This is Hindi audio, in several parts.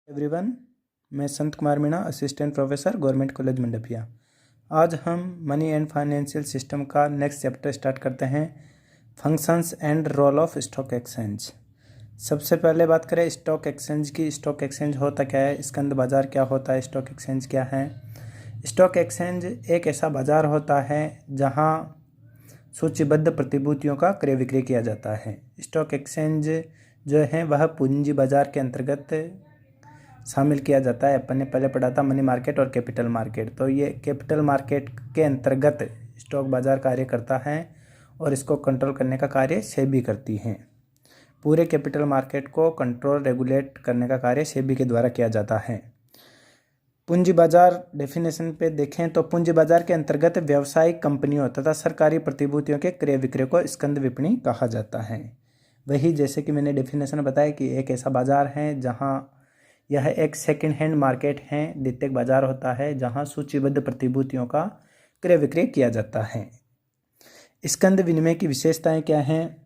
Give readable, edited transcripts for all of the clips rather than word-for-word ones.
एवरीवन, मैं Sant Kumar Meena, assistant professor, government college Mandapiya. आज हम मनी एंड फाइनेंशियल सिस्टम का नेक्स्ट चैप्टर स्टार्ट करते हैं, functions and role of stock exchange. सबसे पहले बात करें स्टॉक एक्सचेंज की। स्टॉक एक्सचेंज होता क्या है, स्कंद बाजार क्या होता है, स्टॉक एक्सचेंज क्या है। स्टॉक एक्सचेंज एक ऐसा बाजार होता है जहां सूचीबद्ध प्रतिभूतियों का क्रय विक्रय किया जाता है। स्टॉक एक्सचेंज जो है वह पूंजी बाजार के अंतर्गत शामिल किया जाता है। अपन ने पहले पढ़ा था मनी मार्केट और कैपिटल मार्केट, तो ये कैपिटल मार्केट के अंतर्गत स्टॉक बाजार कार्य करता है और इसको कंट्रोल करने का कार्य सेबी करती है। पूरे कैपिटल मार्केट को कंट्रोल रेगुलेट करने का कार्य सेबी के द्वारा किया जाता है। पूंजी बाजार डेफिनेशन पे देखें तो पूंजी बाजार के अंतर्गत व्यावसायिक कंपनियों तथा सरकारी प्रतिभूतियों के क्रय विक्रय को स्कंद विपणी कहा जाता है। वही जैसे कि मैंने डेफिनेशन बताया कि एक ऐसा बाजार है जहां यह एक सेकंड हैंड मार्केट है, द्वितीयक बाजार होता है जहां सूचीबद्ध प्रतिभूतियों का क्रय विक्रय किया जाता है। स्कंद विनिमय की विशेषताएं क्या हैं?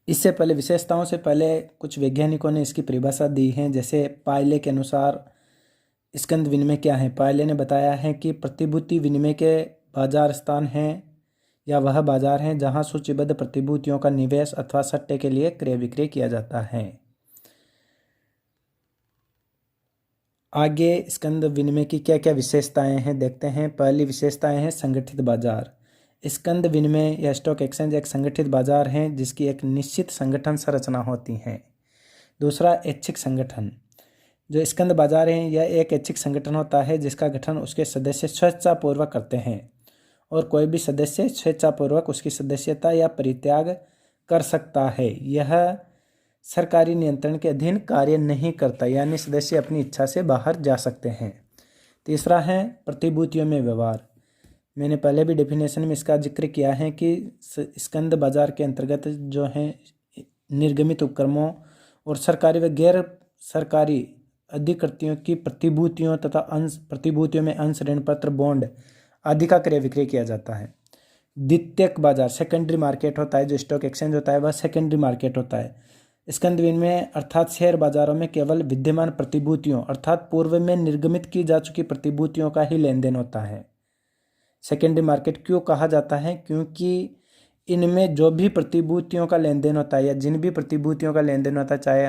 इससे पहले विशेषताओं से पहले कुछ वैज्ञानिकों ने इसकी परिभाषा दी है। जैसे पायले के अनुसार स्कंद विनिमय क्या है। पायले ने बताया है कि प्रतिभूति विनिमय के बाजार स्थान हैं या वह बाजार है जहां सूचीबद्ध प्रतिभूतियों का निवेश अथवा सट्टे के लिए क्रय विक्रय किया जाता है। आगे स्कंद विनिमय की क्या क्या विशेषताएं हैं देखते हैं। पहली विशेषताएं हैं संगठित बाजार। स्कंद विनिमय या स्टॉक एक्सचेंज एक संगठित बाजार है जिसकी एक निश्चित संगठन संरचना होती है। दूसरा ऐच्छिक संगठन। जो स्कंद बाजार है यह एक ऐच्छिक संगठन होता है जिसका गठन उसके सदस्य स्वेच्छापूर्वक करते हैं और कोई भी सदस्य स्वेच्छापूर्वक उसकी सदस्यता या परित्याग कर सकता है। यह सरकारी नियंत्रण के अधीन कार्य नहीं करता, यानी सदस्य अपनी इच्छा से बाहर जा सकते हैं। तीसरा है प्रतिभूतियों में व्यवहार। मैंने पहले भी डेफिनेशन में इसका जिक्र किया है कि स्कंद बाजार के अंतर्गत जो है निर्गमित उपक्रमों और सरकारी व गैर सरकारी अधिकृतों की प्रतिभूतियों तथा अंश प्रतिभूतियों में अंश, ऋण पत्र, बॉन्ड आदि का क्रय विक्रय किया जाता है। द्वितीयक बाजार सेकेंडरी मार्केट होता है। जो स्टॉक एक्सचेंज होता है वह सेकेंडरी मार्केट होता है। स्कंद विनिमय अर्थात शेयर बाजारों में केवल विद्यमान प्रतिभूतियों अर्थात पूर्व में निर्गमित की जा चुकी प्रतिभूतियों का ही लेन देन होता है। सेकेंडरी मार्केट क्यों कहा जाता है? क्योंकि इनमें जो भी प्रतिभूतियों का लेन देन होता है या जिन भी प्रतिभूतियों का लेन देन होता है, चाहे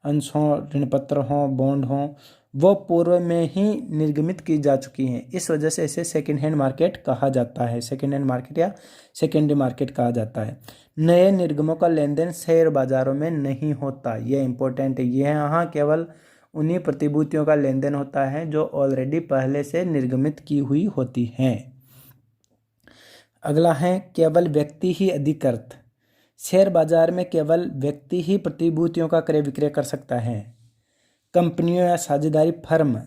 अंश हों, ऋण पत्र हों, बॉन्ड हों, वो पूर्व में ही निर्गमित की जा चुकी हैं। इस वजह से इसे सेकेंड हैंड मार्केट कहा जाता है। सेकेंड हैंड मार्केट या सेकेंडरी मार्केट कहा जाता है। नए निर्गमों का लेन देन शेयर बाजारों में नहीं होता, ये इंपॉर्टेंट है। ये यहाँ केवल उन्हीं प्रतिभूतियों का लेन देन होता है जो ऑलरेडी पहले से निर्गमित की हुई होती हैं। अगला है केवल व्यक्ति ही अधिकृत। शेयर बाजार में केवल व्यक्ति ही प्रतिभूतियों का क्रय विक्रय कर सकता है। कंपनियों या साझेदारी फर्म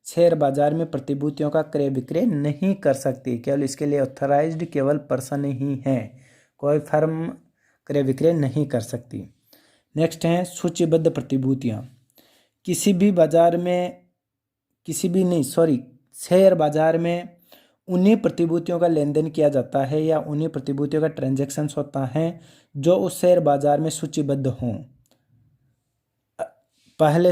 शेयर बाजार में प्रतिभूतियों का क्रय विक्रय नहीं कर सकती। केवल इसके लिए ऑथराइज्ड केवल पर्सन ही है, कोई फर्म क्रय विक्रय नहीं कर सकती। नेक्स्ट है सूचीबद्ध प्रतिभूतियां। शेयर बाजार में उन्हीं प्रतिभूतियों का लेन देन किया जाता है या उन्हीं प्रतिभूतियों का ट्रांजैक्शंस होता है जो उस शेयर बाजार में सूचीबद्ध हों। पहले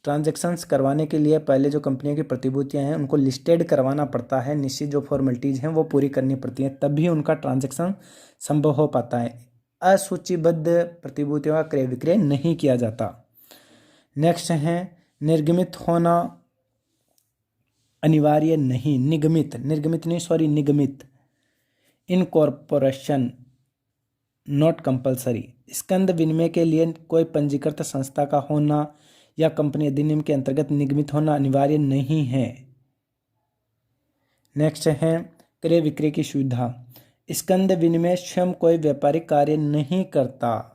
ट्रांजैक्शंस करवाने के लिए पहले जो कंपनियों की प्रतिभूतियां हैं उनको लिस्टेड करवाना पड़ता है, निश्चित जो फॉर्मेलिटीज़ हैं वो पूरी करनी पड़ती हैं, तभी उनका ट्रांजैक्शन संभव हो पाता है। असूचीबद्ध प्रतिभूतियों का क्रय विक्रय नहीं किया जाता। नेक्स्ट है निर्गमित होना अनिवार्य नहीं, निगमित इनकॉर्पोरेशन नॉट कंपलसरी। स्कंद विनिमय के लिए कोई पंजीकृत संस्था का होना या कंपनी अधिनियम के अंतर्गत निगमित होना अनिवार्य नहीं है। नेक्स्ट है क्रय विक्रय की सुविधा। स्कंद विनिमय स्वयं कोई व्यापारिक कार्य नहीं करता,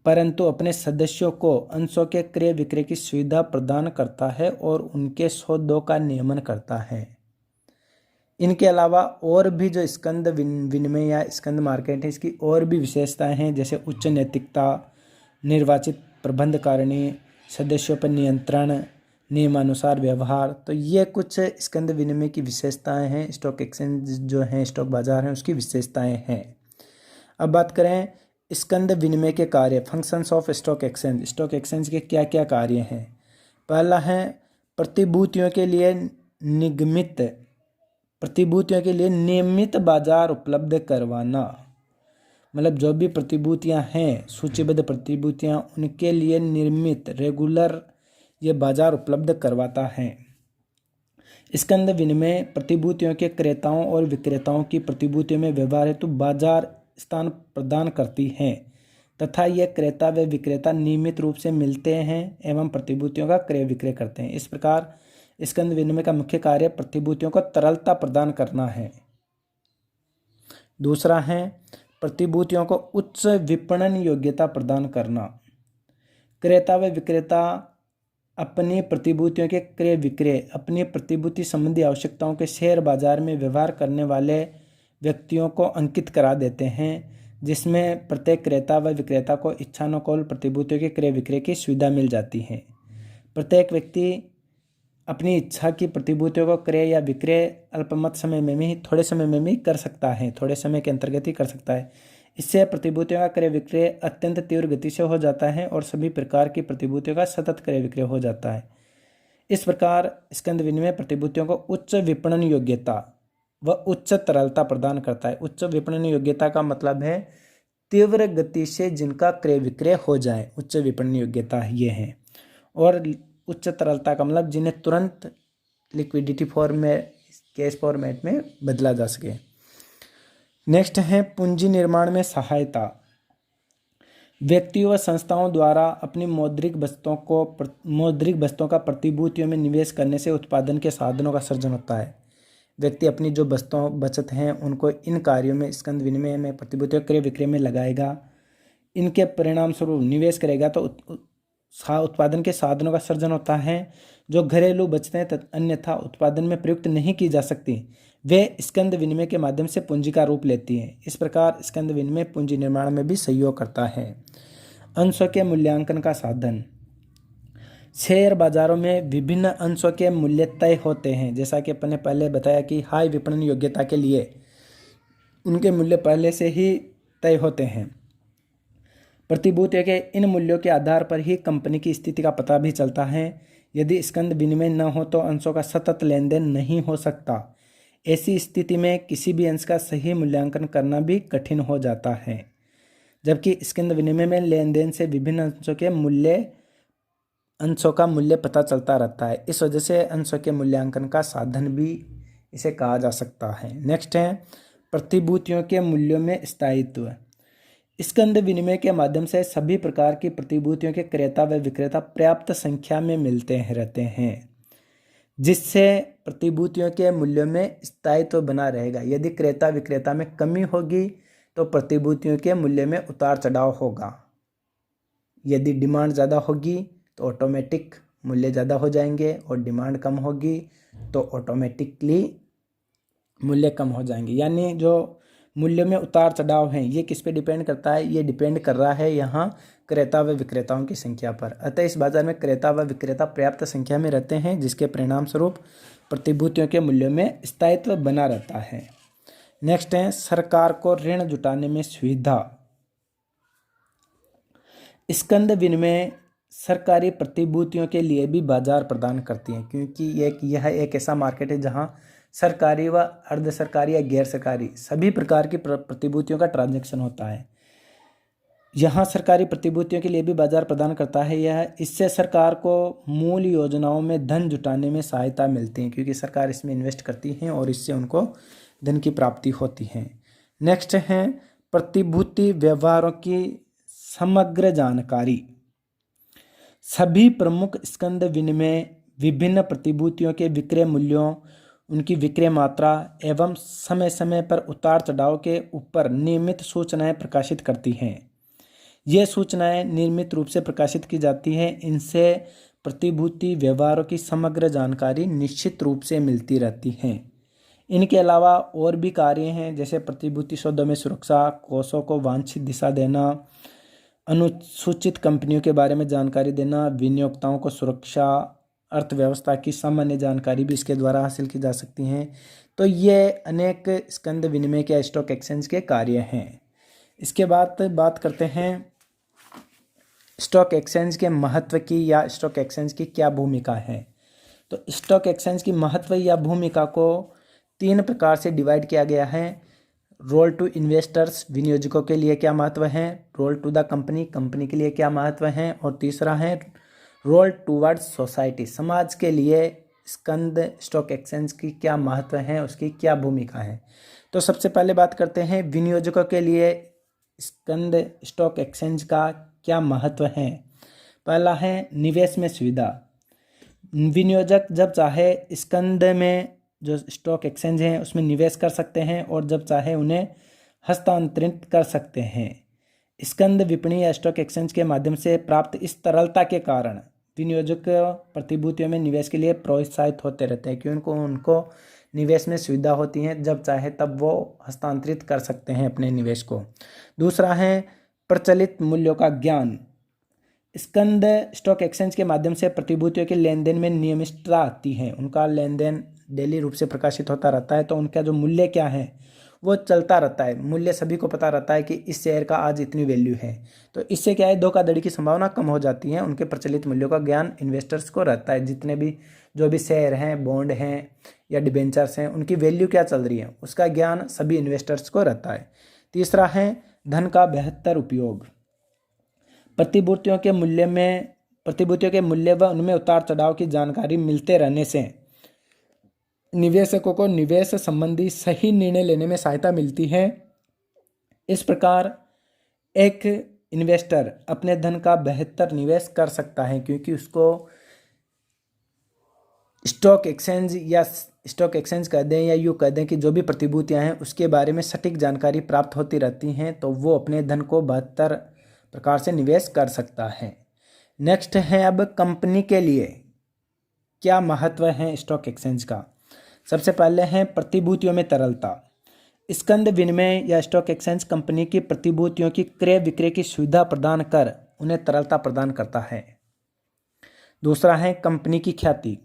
परंतु अपने सदस्यों को अंशों के क्रय विक्रय की सुविधा प्रदान करता है और उनके सौदों का नियमन करता है। इनके अलावा और भी जो स्कंद विनिमय या स्कंद मार्केट है इसकी और भी विशेषताएं हैं, जैसे उच्च नैतिकता, निर्वाचित प्रबंधकारिणी, सदस्यों पर नियंत्रण, नियमानुसार व्यवहार। तो ये कुछ स्कंद विनिमय की विशेषताएं हैं। स्टॉक एक्सचेंज जो है, स्टॉक बाजार है, उसकी विशेषताएं हैं। अब बात करें स्कंद विनिमय के कार्य, functions of stock exchange, stock exchange के क्या क्या कार्य हैं। पहला है प्रतिभूतियों के लिए नियमित बाजार उपलब्ध करवाना। मतलब जो भी प्रतिभूतियां हैं, सूचीबद्ध प्रतिभूतियां, उनके लिए नियमित रेगुलर ये बाजार उपलब्ध करवाता है। स्कंद विनिमय प्रतिभूतियों के क्रेताओं और विक्रेताओं की प्रतिभूतियों में व्यवहार हेतु बाजार स्थान प्रदान करती हैं तथा ये क्रेता व विक्रेता नियमित रूप से मिलते हैं एवं प्रतिभूतियों का क्रय विक्रय करते हैं। इस प्रकार स्कंद विनिमय का मुख्य कार्य प्रतिभूतियों को तरलता प्रदान करना है। दूसरा है प्रतिभूतियों को उच्च विपणन योग्यता प्रदान करना। क्रेता व विक्रेता अपनी प्रतिभूतियों के क्रय विक्रय अपनी प्रतिभूति संबंधी आवश्यकताओं के शेयर बाजार में व्यवहार करने वाले व्यक्तियों को अंकित करा देते हैं, जिसमें प्रत्येक क्रेता व विक्रेता को इच्छानुकूल प्रतिभूतियों के क्रय विक्रय की सुविधा मिल जाती है। प्रत्येक व्यक्ति अपनी इच्छा की प्रतिभूतियों को क्रय या विक्रय अल्पमत समय में ही, थोड़े समय में भी कर सकता है, थोड़े समय के अंतर्गत ही कर सकता है। इससे प्रतिभूतियों का क्रय विक्रय अत्यंत तीव्र गति से हो जाता है और सभी प्रकार की प्रतिभूतियों का सतत क्रय विक्रय हो जाता है। इस प्रकार स्कंद विनिमय प्रतिभूतियों को उच्च विपणन योग्यता व उच्च तरलता प्रदान करता है। उच्च विपणन योग्यता का मतलब है तीव्र गति से जिनका क्रय विक्रय हो जाए, उच्च विपणन योग्यता ये है। और उच्च तरलता का मतलब जिन्हें तुरंत लिक्विडिटी फॉर्म में, कैश फॉर्मेट में बदला जा सके। नेक्स्ट है पूंजी निर्माण में सहायता। व्यक्तियों व संस्थाओं द्वारा अपनी मौद्रिक वस्तुओं का प्रतिभूतियों में निवेश करने से उत्पादन के साधनों का सृजन होता है। व्यक्ति अपनी जो बचत हैं उनको इन कार्यों में, स्कंद विनिमय में, प्रतिभूतियों क्रय विक्रय में लगाएगा। इनके परिणाम स्वरूप निवेश करेगा तो उत्पादन के साधनों का सृजन होता है जो घरेलू बचतें अन्यथा उत्पादन में प्रयुक्त नहीं की जा सकती, वे स्कंद विनिमय के माध्यम से पूंजी का रूप लेती हैं। इस प्रकार स्कंद विनिमय पूंजी निर्माण में भी सहयोग करता है। अंशों के मूल्यांकन का साधन। शेयर बाजारों में विभिन्न अंशों के मूल्य तय होते हैं। जैसा कि अपन ने पहले बताया कि हाई विपणन योग्यता के लिए उनके मूल्य पहले से ही तय होते हैं। प्रतिभूतियों के इन मूल्यों के आधार पर ही कंपनी की स्थिति का पता भी चलता है। यदि स्कंद विनिमय न हो तो अंशों का सतत लेन देन नहीं हो सकता। ऐसी स्थिति में किसी भी अंश का सही मूल्यांकन करना भी कठिन हो जाता है। जबकि स्कंद विनिमय में लेन देन से विभिन्न अंशों का मूल्य पता चलता रहता है। इस वजह से अंशों के मूल्यांकन का साधन भी इसे कहा जा सकता है। नेक्स्ट है प्रतिभूतियों के मूल्यों में स्थायित्व। स्कंद विनिमय के माध्यम से सभी प्रकार की प्रतिभूतियों के क्रेता व विक्रेता पर्याप्त संख्या में मिलते रहते हैं, जिससे प्रतिभूतियों के मूल्यों में स्थायित्व बना रहेगा। यदि क्रेता विक्रेता में कमी होगी तो प्रतिभूतियों के मूल्य में उतार चढ़ाव होगा। यदि डिमांड ज़्यादा होगी तो ऑटोमेटिक मूल्य ज़्यादा हो जाएंगे और डिमांड कम होगी तो ऑटोमेटिकली मूल्य कम हो जाएंगे। यानी जो मूल्य में उतार चढ़ाव हैं ये किस पे डिपेंड करता है? ये डिपेंड कर रहा है यहाँ क्रेता व विक्रेताओं की संख्या पर। अतः इस बाजार में क्रेता व विक्रेता पर्याप्त संख्या में रहते हैं, जिसके परिणाम स्वरूप प्रतिभूतियों के मूल्यों में स्थायित्व बना रहता है। नेक्स्ट है सरकार को ऋण जुटाने में सुविधा। स्कंद विनिमय सरकारी प्रतिभूतियों के लिए भी बाजार प्रदान करती हैं, क्योंकि यह एक ऐसा मार्केट है जहां सरकारी व अर्ध सरकारी या गैर सरकारी सभी प्रकार की प्रतिभूतियों का ट्रांजैक्शन होता है। यहाँ सरकारी प्रतिभूतियों के लिए भी बाजार प्रदान करता है। यह इससे सरकार को मूल योजनाओं में धन जुटाने में सहायता मिलती है, क्योंकि सरकार इसमें इन्वेस्ट करती है और इससे उनको धन की प्राप्ति होती है। नेक्स्ट है प्रतिभूति व्यवहारों की समग्र जानकारी। सभी प्रमुख स्कंद विनिमय विभिन्न प्रतिभूतियों के विक्रय मूल्यों, उनकी विक्रय मात्रा एवं समय समय पर उतार चढ़ाव के ऊपर नियमित सूचनाएं प्रकाशित करती हैं। ये सूचनाएं नियमित रूप से प्रकाशित की जाती हैं। इनसे प्रतिभूति व्यवहारों की समग्र जानकारी निश्चित रूप से मिलती रहती है। इनके अलावा और भी कार्य हैं, जैसे प्रतिभूति सौदों में सुरक्षा, कोषों को वांछित दिशा देना, अनुसूचित कंपनियों के बारे में जानकारी देना, विनियोक्ताओं को सुरक्षा, अर्थव्यवस्था की सामान्य जानकारी भी इसके द्वारा हासिल की जा सकती हैं। तो ये अनेक स्कंद विनिमय के स्टॉक एक्सचेंज के कार्य हैं। इसके बाद बात करते हैं स्टॉक एक्सचेंज के महत्व की या स्टॉक एक्सचेंज की क्या भूमिका है। तो स्टॉक एक्सचेंज की महत्व या भूमिका को 3 प्रकार से डिवाइड किया गया है। रोल टू इन्वेस्टर्स, विनियोजकों के लिए क्या महत्व है। Role to the company, company के लिए क्या महत्व है। और तीसरा है रोल टूवर्ड्स सोसाइटी, समाज के लिए स्कंद स्टॉक एक्सचेंज की क्या महत्व है, उसकी क्या भूमिका है। तो सबसे पहले बात करते हैं विनियोजकों के लिए स्कंद स्टॉक एक्सचेंज का क्या महत्व है। पहला है निवेश में सुविधा। विनियोजक जब चाहे स्कंद में जो स्टॉक एक्सचेंज है उसमें निवेश कर सकते हैं और जब चाहे उन्हें हस्तांतरित कर सकते हैं। स्कंद विपणि या स्टॉक एक्सचेंज के माध्यम से प्राप्त इस तरलता के कारण विनियोजक प्रतिभूतियों में निवेश के लिए प्रोत्साहित होते रहते हैं, क्योंकि उनको निवेश में सुविधा होती है, जब चाहे तब वो हस्तांतरित कर सकते हैं अपने निवेश को। दूसरा है प्रचलित मूल्यों का ज्ञान। स्कंद स्टॉक एक्सचेंज के माध्यम से प्रतिभूतियों के लेन देन में नियमितता आती है, उनका लेन देन डेली रूप से प्रकाशित होता रहता है, तो उनका जो मूल्य क्या है वो चलता रहता है। मूल्य सभी को पता रहता है कि इस शेयर का आज इतनी वैल्यू है, तो इससे क्या है धोखाधड़ी की संभावना कम हो जाती है। उनके प्रचलित मूल्यों का ज्ञान इन्वेस्टर्स को रहता है, जितने भी जो भी शेयर हैं, बॉन्ड हैं या डिबेंचर्स हैं, उनकी वैल्यू क्या चल रही है उसका ज्ञान सभी इन्वेस्टर्स को रहता है। तीसरा है धन का बेहतर उपयोग। प्रतिभूतियों के मूल्य व उनमें उतार चढ़ाव की जानकारी मिलते रहने से निवेशकों को निवेश संबंधी सही निर्णय लेने में सहायता मिलती है। इस प्रकार एक इन्वेस्टर अपने धन का बेहतर निवेश कर सकता है, क्योंकि उसको स्टॉक एक्सचेंज कह दें या यूँ कह दें कि जो भी प्रतिभूतियां हैं उसके बारे में सटीक जानकारी प्राप्त होती रहती हैं, तो वो अपने धन को बेहतर प्रकार से निवेश कर सकता है। नेक्स्ट है अब कंपनी के लिए क्या महत्व है स्टॉक एक्सचेंज का। सबसे पहले है प्रतिभूतियों में तरलता। स्कंद विनिमय या स्टॉक एक्सचेंज कंपनी की प्रतिभूतियों की क्रय विक्रय की सुविधा प्रदान कर उन्हें तरलता प्रदान करता है। दूसरा है कंपनी की ख्याति,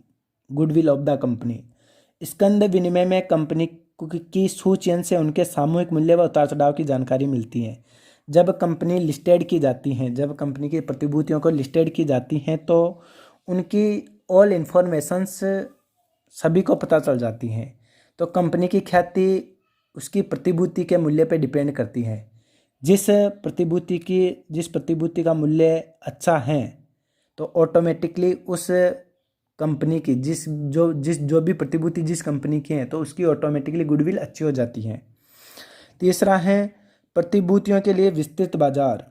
गुडविल ऑफ द कंपनी। स्कंद विनिमय में कंपनी की सूचयन से उनके सामूहिक मूल्य व उतार चढ़ाव की जानकारी मिलती है। जब कंपनी लिस्टेड की जाती हैं, जब कंपनी की प्रतिभूतियों को लिस्टेड की जाती हैं, तो उनकी ऑल इन्फॉर्मेशंस सभी को पता चल जाती हैं। तो कंपनी की ख्याति उसकी प्रतिभूति के मूल्य पर डिपेंड करती है। जिस प्रतिभूति का मूल्य अच्छा है तो ऑटोमेटिकली उस कंपनी की जो भी प्रतिभूति जिस कंपनी की है तो उसकी ऑटोमेटिकली गुडविल अच्छी हो जाती है। तीसरा है प्रतिभूतियों के लिए विस्तृत बाजार।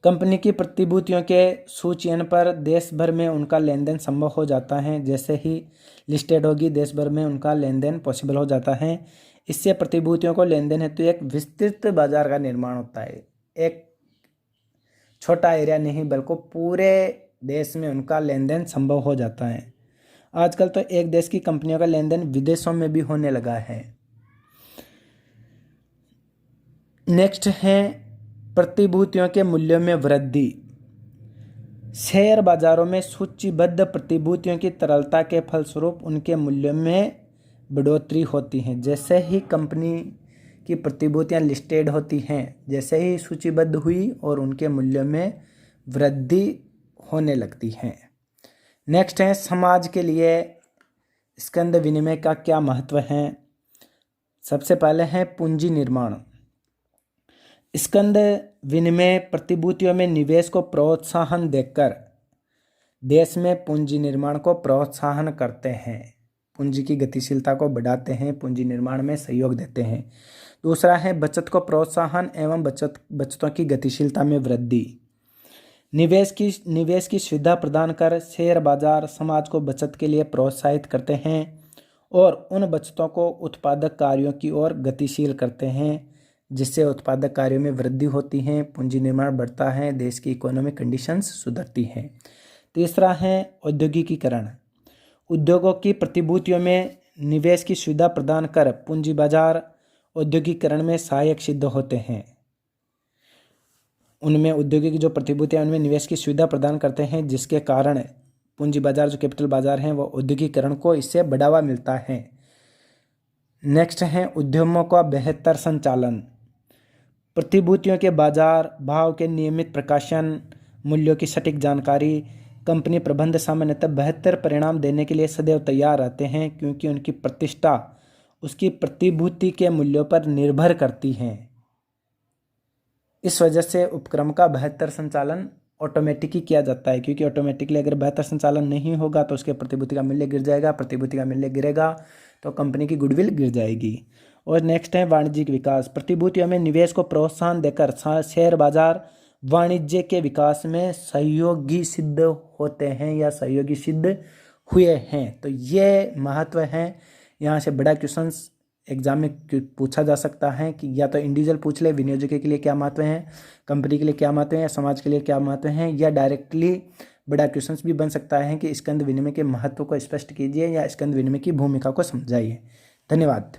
कंपनी की प्रतिभूतियों के सूचयन पर देश भर में उनका लेन देन संभव हो जाता है। जैसे ही लिस्टेड होगी देश भर में उनका लेन देन पॉसिबल हो जाता है। इससे प्रतिभूतियों को लेन देन हेतु एक विस्तृत बाजार का निर्माण होता है। एक छोटा एरिया नहीं बल्कि पूरे देश में उनका लेन देन संभव हो जाता है। आजकल तो एक देश की कंपनियों का लेन देन विदेशों में भी होने लगा है। नेक्स्ट है प्रतिभूतियों के मूल्यों में वृद्धि। शेयर बाजारों में सूचीबद्ध प्रतिभूतियों की तरलता के फलस्वरूप उनके मूल्यों में बढ़ोतरी होती है। जैसे ही कंपनी की प्रतिभूतियां लिस्टेड होती हैं, जैसे ही सूचीबद्ध हुई और उनके मूल्यों में वृद्धि होने लगती है। नेक्स्ट है समाज के लिए स्कंद विनिमय का क्या महत्व है। सबसे पहले है पूंजी निर्माण। स्कंद विनिमय प्रतिभूतियों में निवेश को प्रोत्साहन देकर देश में पूंजी निर्माण को प्रोत्साहन करते हैं, पूंजी की गतिशीलता को बढ़ाते हैं, पूंजी निर्माण में सहयोग देते हैं। दूसरा है बचत को प्रोत्साहन एवं बचतों की गतिशीलता में वृद्धि। निवेश की सुविधा प्रदान कर शेयर बाजार समाज को बचत के लिए प्रोत्साहित करते हैं और उन बचतों को उत्पादक कार्यों की ओर गतिशील करते हैं, जिससे उत्पादक कार्यों में वृद्धि होती है, पूंजी निर्माण बढ़ता है, देश की इकोनॉमिक कंडीशंस सुधरती हैं। तीसरा है औद्योगिकीकरण। उद्योगों की प्रतिभूतियों में निवेश की सुविधा प्रदान कर पूंजी बाजार औद्योगिकीकरण में सहायक सिद्ध होते हैं। उनमें औद्योगिक जो प्रतिभूतियां उनमें निवेश की सुविधा प्रदान करते हैं, जिसके कारण पूंजी बाजार जो कैपिटल बाजार हैं वो औद्योगिकीकरण को इससे बढ़ावा मिलता है। नेक्स्ट है उद्यमों का बेहतर संचालन। प्रतिभूतियों के बाजार भाव के नियमित प्रकाशन, मूल्यों की सटीक जानकारी। कंपनी प्रबंध सामान्यतः बेहतर परिणाम देने के लिए सदैव तैयार रहते हैं क्योंकि उनकी प्रतिष्ठा उसकी प्रतिभूति के मूल्यों पर निर्भर करती है। इस वजह से उपक्रम का बेहतर संचालन ऑटोमेटिक ही किया जाता है, क्योंकि ऑटोमेटिकली अगर बेहतर संचालन नहीं होगा तो उसके प्रतिभूति का मूल्य गिर जाएगा, प्रतिभूति का मूल्य गिरेगा तो कंपनी की गुडविल गिर जाएगी। और नेक्स्ट है वाणिज्यिक विकास। प्रतिभूतियों में निवेश को प्रोत्साहन देकर शेयर बाजार वाणिज्य के विकास में सहयोगी सिद्ध होते हैं या सहयोगी सिद्ध हुए हैं। तो ये महत्व है। यहाँ से बड़ा क्वेश्चंस एग्जाम में पूछा जा सकता है कि या तो इंडिविजुअल पूछ ले विनियोजक के लिए क्या महत्व है, कंपनी के लिए क्या महत्व है या समाज के लिए क्या महत्व है, या डायरेक्टली बड़ा क्वेश्चंस भी बन सकता है कि स्कंद विनिमय के महत्व को स्पष्ट कीजिए या स्कंद विनिमय की भूमिका को समझाइए। धन्यवाद।